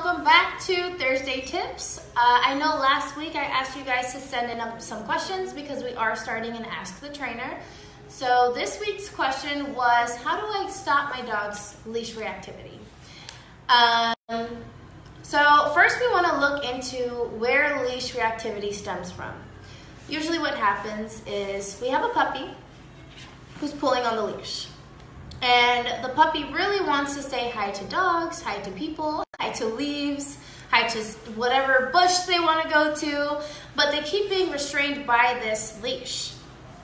welcome back to Thursday Tips. I know last week I asked you guys to send in some questions because we are starting an Ask the Trainer. So this week's question was, how do I stop my dog's leash reactivity? So first we want to look into where leash reactivity stems from. Usually what happens is we have a puppy who's pulling on the leash. And the puppy really wants to say hi to dogs, hi to people, hi to leaves, hi to whatever bush they want to go to, but they keep being restrained by this leash.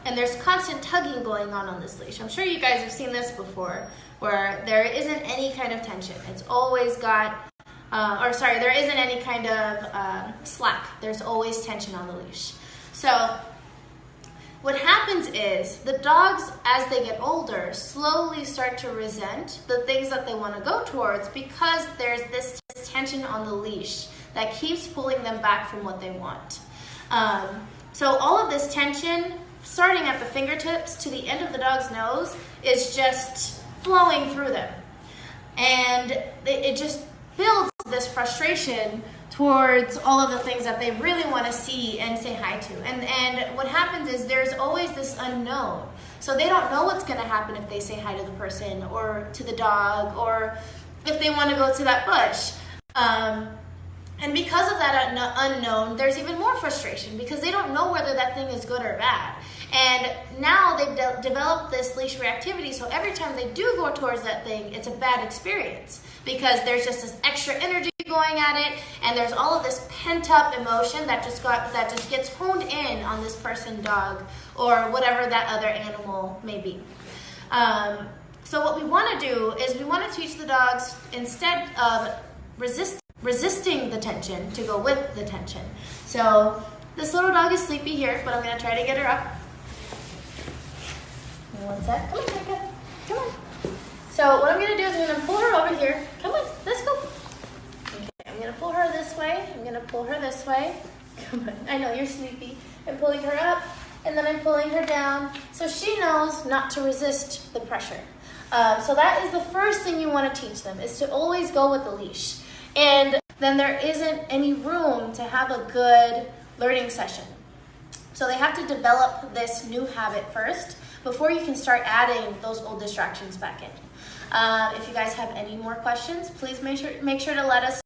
And there's constant tugging going on this leash. I'm sure you guys have seen this before, where there isn't any kind of tension. It's always got, there isn't any kind of slack. There's always tension on the leash. So what happens is the dogs, as they get older, slowly start to resent the things that they want to go towards because there's this tension on the leash that keeps pulling them back from what they want. So all of this tension, starting at the fingertips to the end of the dog's nose, is just flowing through them. And it just builds this frustration towards all of the things that they really want to see and say hi to. And what happens is there's always this unknown. So they don't know what's going to happen if they say hi to the person or to the dog or if they want to go to that bush. And because of that unknown, there's even more frustration because they don't know whether that thing is good or bad. And now they've developed this leash reactivity, so every time they do go towards that thing, it's a bad experience because there's just this extra energy going at it, and there's all of this pent-up emotion that just gets honed in on this person, dog, or whatever that other animal may be. So what we want to do is we want to teach the dogs, instead of resisting the tension, to go with the tension. So this little dog is sleepy here, but I'm going to try to get her up. One sec. Come on, Becca. Come on. So what I'm going to do is I'm going to pull her over here. Come on, let's go. Okay, I'm going to pull her this way. I'm going to pull her this way. Come on. I know you're sleepy. I'm pulling her up, and then I'm pulling her down so she knows not to resist the pressure. So that is the first thing you want to teach them, is to always go with the leash. And then there isn't any room to have a good learning session. So they have to develop this new habit first before you can start adding those old distractions back in. If you guys have any more questions, please make sure to let us